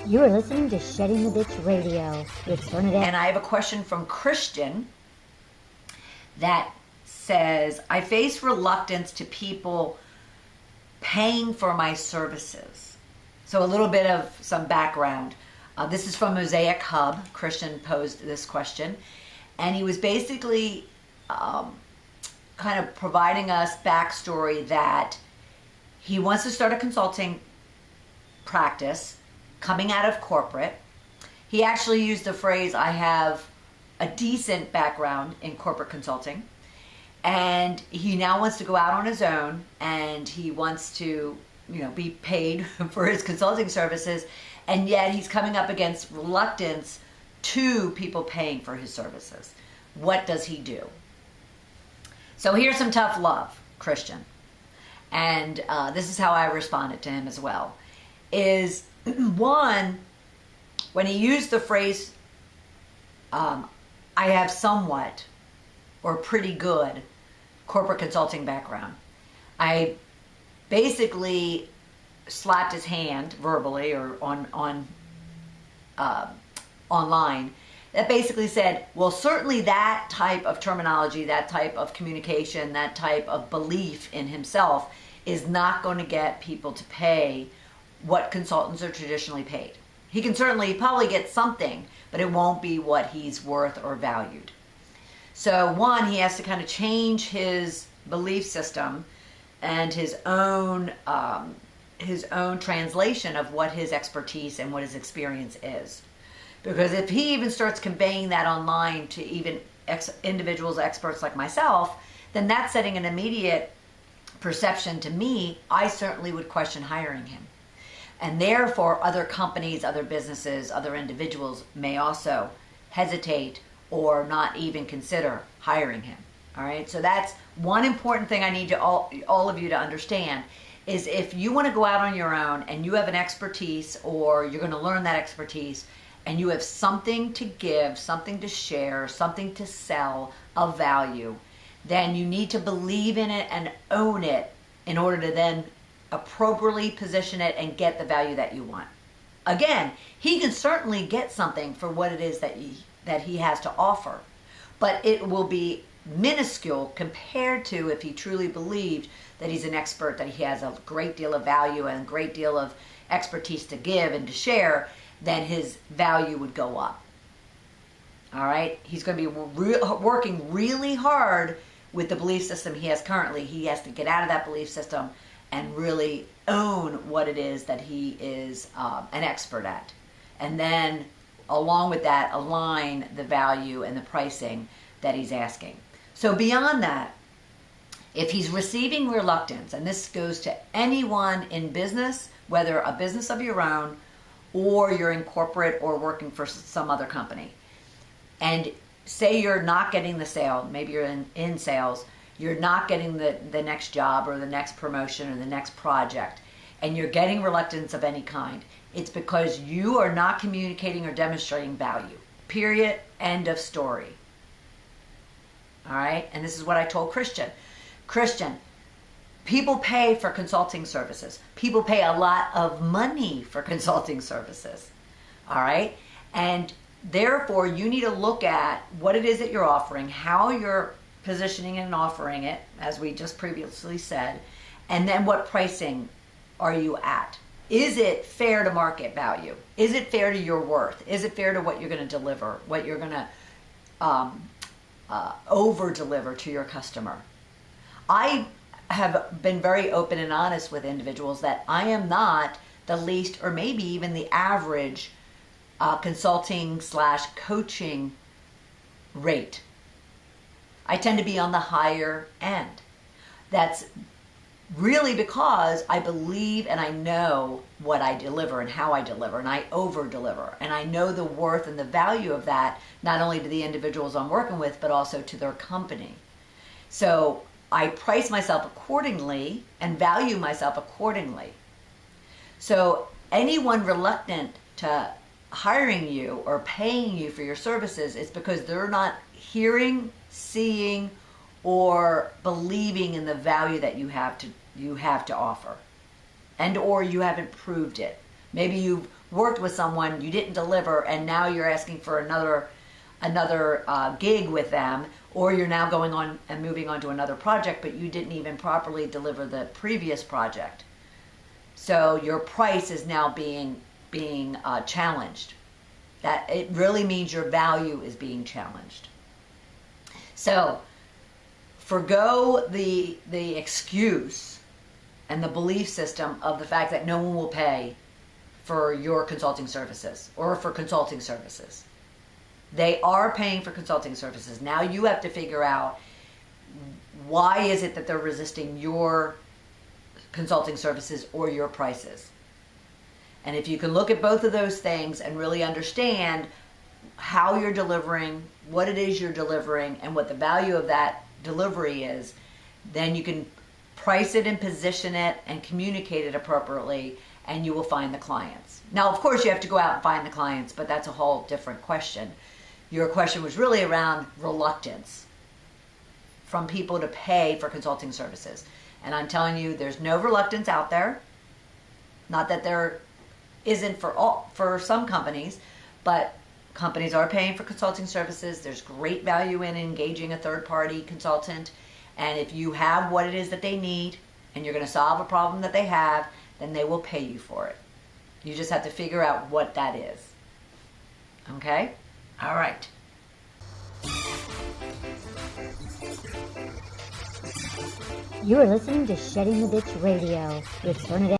You are listening to Shedding the Ditch Radio with Bernadette. And I have a question from Christian that says, I face reluctance to people paying for my services. So a little bit of some background. This is from Mosaic Hub. Christian posed this question. And he was basically kind of providing us backstory that he wants to start a consulting practice coming out of corporate. He actually used the phrase, I have a decent background in corporate consulting. And he now wants to go out on his own, and he wants to, be paid for his consulting services. And yet he's coming up against reluctance to people paying for his services. What does he do? So here's some tough love, Christian. And this is how I responded to him as well. Is one, when he used the phrase, I have somewhat or pretty good corporate consulting background, I basically slapped his hand verbally or online that basically said, well, certainly that type of terminology, that type of communication, that type of belief in himself is not going to get people to pay what consultants are traditionally paid. He can certainly probably get something, but it won't be what he's worth or valued. So one, he has to kind of change his belief system and his own translation of what his expertise and what his experience is. Because if he even starts conveying that online to even individuals, experts like myself, then that's setting an immediate perception to me. I certainly would question hiring him. And therefore, other companies, other businesses, other individuals may also hesitate or not even consider hiring him. All right, so that's one important thing I need to all of you to understand is if you want to go out on your own and you have an expertise or you're going to learn that expertise and you have something to give, something to share, something to sell of value, then you need to believe in it and own it in order to then appropriately position it and get the value that you want. Again, he can certainly get something for what it is that he has to offer, but it will be minuscule compared to if he truly believed that he's an expert, that he has a great deal of value and a great deal of expertise to give and to share, then his value would go up. All right? He's going to be working really hard with the belief system he has currently. He has to get out of that belief system and really own what it is that he is an expert at. And then, along with that, align the value and the pricing that he's asking. So beyond that, if he's receiving reluctance, and this goes to anyone in business, whether a business of your own or you're in corporate or working for some other company, and say you're not getting the sale, maybe you're in sales, you're not getting the next job or the next promotion or the next project, and you're getting reluctance of any kind, it's because you are not communicating or demonstrating value. Period. End of story. All right? And this is what I told Christian. Christian, people pay for consulting services. People pay a lot of money for consulting services. All right? And therefore, you need to look at what it is that you're offering, how you're positioning and offering it, as we just previously said, and then what pricing are you at? Is it fair to market value? Is it fair to your worth? Is it fair to what you're going to deliver, what you're going to over-deliver to your customer? I have been very open and honest with individuals that I am not the least or maybe even the average consulting/coaching rate. I tend to be on the higher end. That's really because I believe and I know what I deliver and how I deliver, and I over-deliver, and I know the worth and the value of that, not only to the individuals I'm working with, but also to their company. So I price myself accordingly and value myself accordingly. So anyone reluctant to hiring you or paying you for your services is because they're not hearing, seeing, or believing in the value that you have to offer, and or you haven't proved it. Maybe you've worked with someone, you didn't deliver, and now you're asking for another gig with them, or you're now going on and moving on to another project, but you didn't even properly deliver the previous project. So your price is now being challenged. That it really means your value is being challenged. So forgo the excuse and the belief system of the fact that no one will pay for your consulting services or for consulting services. They are paying for consulting services. Now you have to figure out, why is it that they're resisting your consulting services or your prices? And if you can look at both of those things and really understand how you're delivering, what it is you're delivering, and what the value of that delivery is, then you can price it and position it and communicate it appropriately, and you will find the clients. Now, of course, you have to go out and find the clients, but that's a whole different question. Your question was really around reluctance from people to pay for consulting services. And I'm telling you, there's no reluctance out there. Not that there isn't for some companies, but companies are paying for consulting services. There's great value in engaging a third-party consultant. And if you have what it is that they need and you're going to solve a problem that they have, then they will pay you for it. You just have to figure out what that is. Okay? All right. You are listening to Shedding the Ditch Radio with Bernadette.